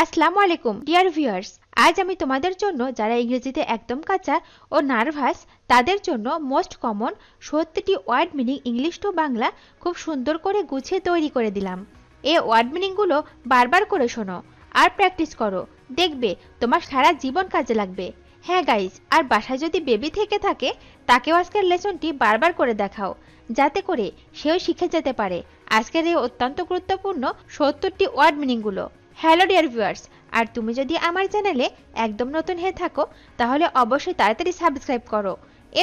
আসসালামু আলাইকুম dear viewers. আজ আমি তোমাদের জন্য যারা ইংরেজিতে একদম কাঁচা ও নার্ভাস তাদের জন্য মোস্ট কমন 70টি word meaning English to Bangla খুব সুন্দর করে গুছিয়ে তৈরি করে দিলাম। এই ওয়ার্ড মিনিংগুলো বারবার করে শোনো আর প্র্যাকটিস করো, দেখবে তোমার সারা জীবন কাজে লাগবে। হ্যাঁ গাইজ, আর বাসায় যদি বেবি থেকে থাকে তাকেও আজকের লেসনটি বারবার করে দেখাও, যাতে করে সেও শিখে যেতে পারে আজকের এই অত্যন্ত গুরুত্বপূর্ণ 70টি ওয়ার্ড মিনিংগুলো। হ্যালো ডিয়ার ভিউয়ার্স, আর তুমি যদি আমার চ্যানেলে একদম নতুন হয়ে থাকো তাহলে অবশ্যই তাড়াতাড়ি সাবস্ক্রাইব করো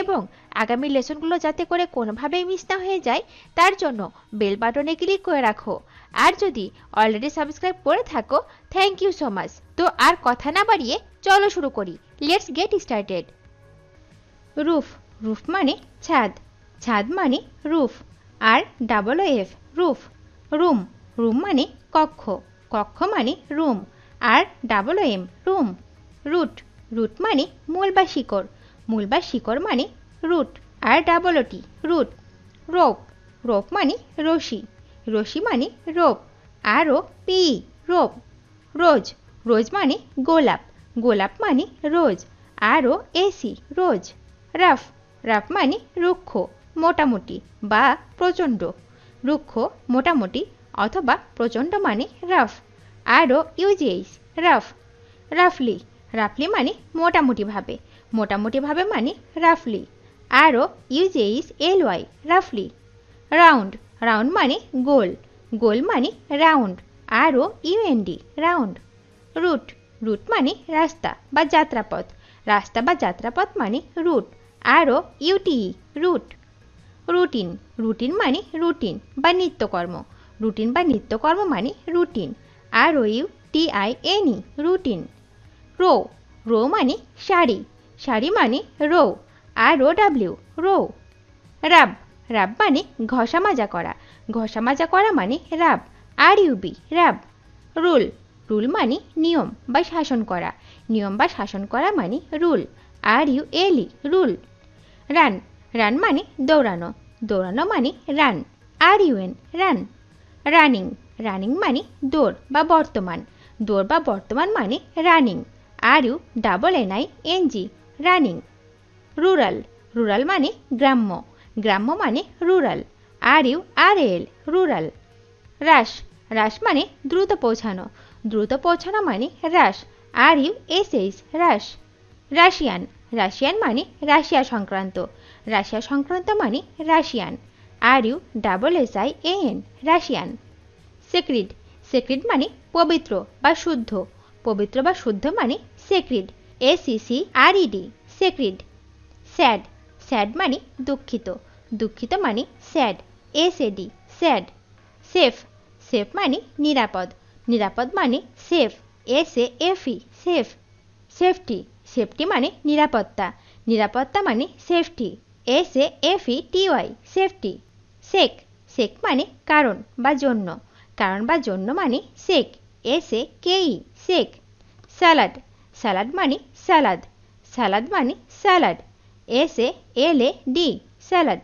এবং আগামী লেসনগুলো যাতে করে কোনোভাবেই মিস না হয়ে যায় তার জন্য বেল বাটনে ক্লিক করে রাখো। আর যদি অলরেডি সাবস্ক্রাইব করে থাকো, থ্যাংক ইউ সো মাচ। তো আর কথা না বাড়িয়ে চলো শুরু করি। Let's get started. Roof, roof মানে ছাদ, ছাদ মানে roof, R double F roof. Room, room মানে কক্ষ, কক্ষ মানে room, R double M room. Root, root মানে মূল বা শিকড়, মূল বা শিকড় মানে root, R double T root. Rope, rope মানে রশি, রশি মানে rope, R O P rope. Rose, rose মানে গোলাপ, গোলাপ মানে rose, R O S E rose. Rough, rough মানে রুক্ষ, মোটামুটি বা প্রচণ্ড, রুক্ষ মোটামুটি অথবা প্রচণ্ড মানে রাফ, আর ও ইউজিএইচ রাফ। রাফলি, রাফলি মানে মোটামুটিভাবে, মোটামুটিভাবে মানে রাফলি, আর ও ইউজিএইচ এল ওয়াই রাফলি। রাউন্ড, রাউন্ড মানে গোল, গোল মানে রাউন্ড, আর ও ইউএনডি রাউন্ড। রুট, রুট মানে রাস্তা বা যাত্রাপথ, রাস্তা বা যাত্রাপথ মানে রুট, আর ও ইউটিই রুট। রুটিন, রুটিন মানে রুটিন বা নিত্যকর্ম, রুটিন বা নিত্যকর্ম মানে routine, R O U T I N E routine. Rho, rho মানে শাড়ি, শাড়ি মানে রো, আর ও ডাব্লিউ রো। রাব, রাব মানে ঘষা মাজা করা, ঘষা মাজা করা মানে রাব, আর ইউবি রাব। রুল, রুল মানে নিয়ম বা শাসন করা, নিয়ম বা শাসন করা মানে rule, R U L E rule. Run, run মানে দৌড়ানো, দৌড়ানো মানে run, R U N run. Running, running মানে দৌড় বা বর্তমান, দৌড় বা বর্তমান মানে running, R U double N I N G running. Rural, rural মানে গ্রাম্য, গ্রাম্য মানে rural, R U R L rural. Rush, rush মানে দ্রুত পৌঁছানো, দ্রুত পৌঁছানো মানে rush, R U S H rush. Russian, Russian মানে রাশিয়া সংক্রান্ত, রাশিয়া সংক্রান্ত মানে Russian, R U double S I A N Russian. Sacred, sacred মানে পবিত্র বা শুদ্ধ, পবিত্র বা শুদ্ধ মানে sacred, S A C R E D sacred. Sad, sad মানে দুঃখিত, দুঃখিত মানে sad, S A D sad. Safe, safe মানে নিরাপদ, নিরাপদ মানে safe, S A F E safe. Safety, safety মানে নিরাপত্তা, নিরাপত্তা মানে safety, S A F E T Y safety. Sake, sake মানে কারণ বা জন্য, কারণ বা জন্য মানে sake, S A K E sake. Salad, salad মানে স্যালাদ, স্যালাদ মানে salad, S A L A D salad.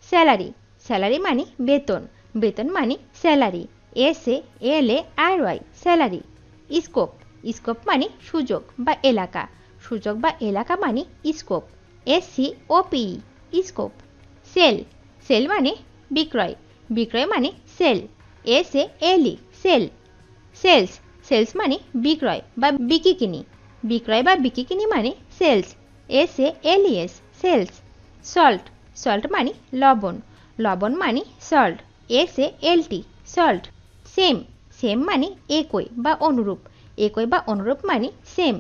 Salary, salary মানে বেতন, বেতন মানে salary, S A L A R Y salary. Scope, scope মানে সুযোগ বা এলাকা, সুযোগ বা এলাকা মানে scope, S C O P E scope. Sale, sale মানে বিক্রয়, বিক্রয় মানে sale, S A L E sale. Sales, sales মানে বিক্রয় বা বিকিকিনি, বিক্রয় বা বিকিকিনি মানে sales, S A L E S sales. Salt, salt মানে লবণ, লবণ মানে salt, S A L T salt. Same, same মানে একই বা অনুরূপ, একই বা অনুরূপ মানে same,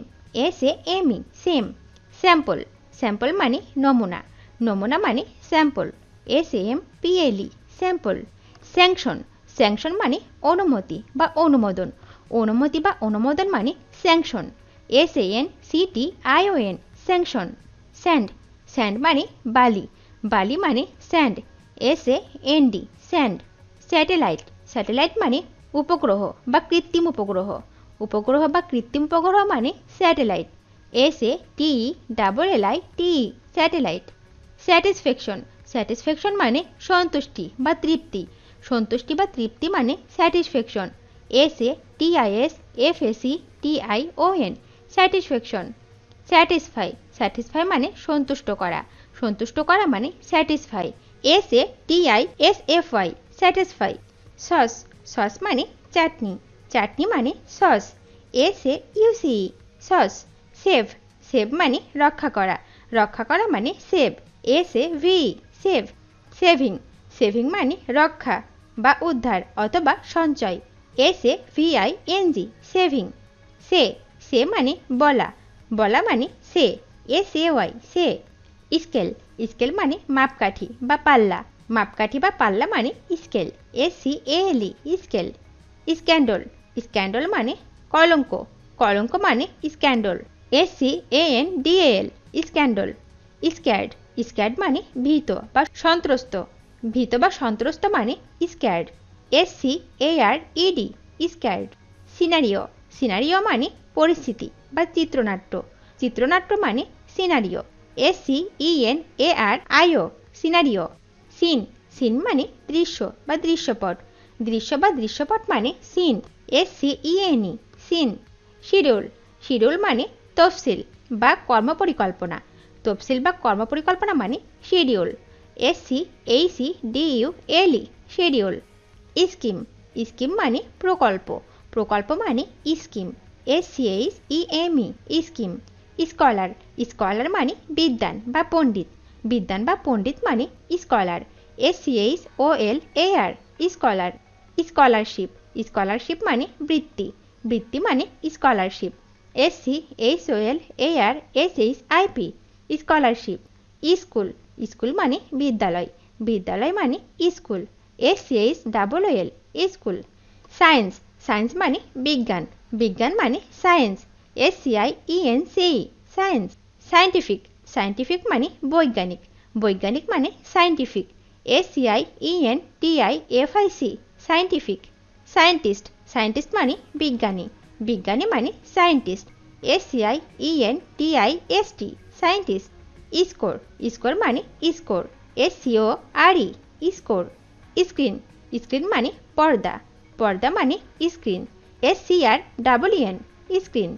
S A M E same. Sample, sample মানে নমুনা, নমুনা মানে sample, S A M P L E sample. Sanction, sanction মানে অনুমতি বা অনুমোদন, অনুমতি বা অনুমোদন মানে sanction, S A N C T I O N sanction. Sand, sand মানে বালি, বালি মানে sand, S A N D sand. Satellite, satellite মানে উপগ্রহ বা কৃত্রিম উপগ্রহ, উপগ্রহ বা কৃত্রিম উপগ্রহ মানে satellite, S A T E double L I T E satellite. Satisfaction, satisfaction মানে সন্তুষ্টি বা তৃপ্তি, সন্তুষ্টি বা তৃপ্তি মানে satisfaction, S A T I S F A C SATISFACTION satisfaction satisfy satisfy মানে সন্তুষ্ট করা সন্তুষ্ট করা মানে satisfy SATISFY satisfy sauce sauce মানে চাটনি চাটনি মানে sauce SAUCE sauce save save মানে রক্ষা করা রক্ষা করা মানে save SAVE save saving saving মানে রক্ষা বা উদ্ধার অথবা সঞ্চয় SAVING সেভিং সে সে মানে বলা বলা মানে say SAY say scale scale মানে মাপকাঠি বা পাল্লা মাপকাঠি বা পাল্লা মানে scale SCALE scale scandal scandal মানে কলঙ্ক কলঙ্ক মানে scandal SCANDAL scandal scared scared মানে ভীত বা সন্ত্রস্ত ভীত বা সন্ত্রস্ত মানে scared SCARED scared scenario scenario মানে পরিস্থিতি বা চিত্রনাট্য চিত্রনাট্য মানে scenario SCENARIO scenario scene scene মানে দৃশ্য বা দৃশ্যপট দৃশ্য বা দৃশ্যপট মানে scene SCENE scene schedule schedule মানে তফসিল বা কর্মপরিকল্পনা তফসিল বা কর্মপরিকল্পনা মানে schedule SCHEDULE schedule scheme scheme মানে প্রকল্প প্রকল্প মানে scheme SCHEME scheme scholar scholar মানে বিদ্বান বা পণ্ডিত বিদ্বান বা পণ্ডিত মানে scholar SCHOLAR scholar scholarship scholarship মানে বৃত্তি বৃত্তি মানে scholarship SCHOLARSHIP scholarship school school মানে বিদ্যালয় বিদ্যালয় মানে school SCHOOL school science science মানে বিজ্ঞান বিজ্ঞান মানে science SCIENCE science scientific scientific মানে বৈজ্ঞানিক বৈজ্ঞানিক মানে scientific SCIENTIFIC scientific scientist scientist মানে বিজ্ঞানী বিজ্ঞানী মানে scientist SCIENTIST scientist score score মানে score SCORE score screen screen মানে পর্দা পর্দা মানে screen SCREN screen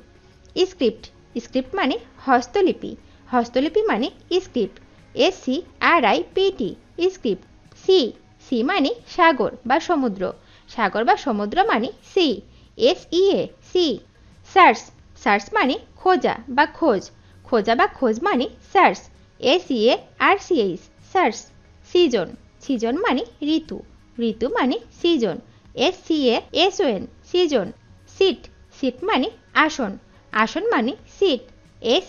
script script মানে হস্তলিপি হস্তলিপি মানে script SCRIPT script sea C মানে সাগর বা সমুদ্র সাগর বা সমুদ্র মানে sea SEA sea search search মানে খোঁজা বা খোঁজ খোঁজা বা খোঁজ মানে search SEARCH search season season মানে ঋতু ঋতু মানে season SCASON season seat seat মানে আসন আসন মানে seat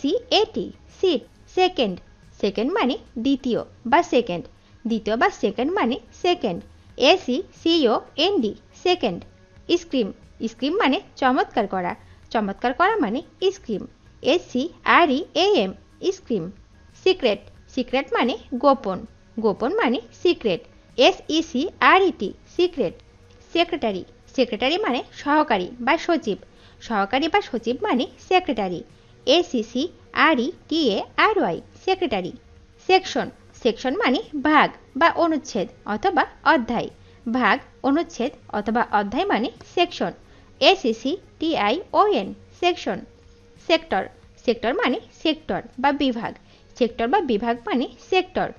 SEAT seat second second মানে দ্বিতীয় বা সেকেন্ড দ্বিতীয় বা সেকেন্ড মানে second SECOND second scream scream মানে চমৎকার করা চমৎকার করা মানে scream SCREAM scream secret secret মানে গোপন গোপন মানে secret SECRET secret secretary secretary মানে সহকারী বা সচিব সহকারী বা সচিব মানে secretary SECRETARY secretary section section মানে ভাগ বা অনুচ্ছেদ অথবা অধ্যায় ভাগ অনুচ্ছেদ অথবা অধ্যায় মানে section SECTION section sector sector মানে সেক্টর বা বিভাগ সেক্টর বা বিভাগ মানে sector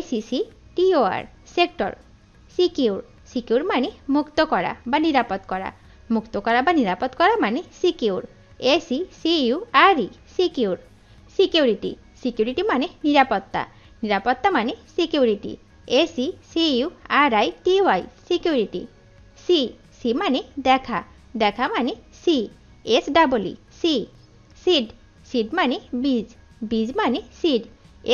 SECTOR sector secure secure মানে মুক্ত করা বা নিরাপদ করা মুক্ত করা বা নিরাপদ করা মানে secure SECURE secure security security মানে নিরাপত্তা নিরাপত্তা মানে security SECURITY security see C মানে দেখা দেখা মানে see SEE see seed seed মানে বীজ বীজ মানে সিড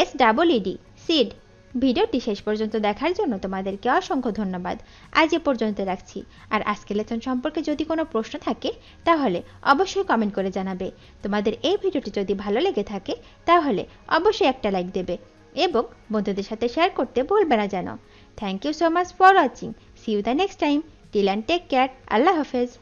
SEED সিড ভিডিওটি শেষ পর্যন্ত দেখার জন্য তোমাদেরকে অসংখ্য ধন্যবাদ আজ এ পর্যন্ত রাখছি আর আজকের লেসন সম্পর্কে যদি কোনো প্রশ্ন থাকে তাহলে অবশ্যই কমেন্ট করে জানাবে তোমাদের এই ভিডিওটি যদি ভালো লেগে থাকে তাহলে অবশ্যই একটা লাইক দেবে এবং বন্ধুদের সাথে শেয়ার করতে ভুলবে না যেন thank you so much for watching see you the next time till and take care আল্লাহ হাফেজ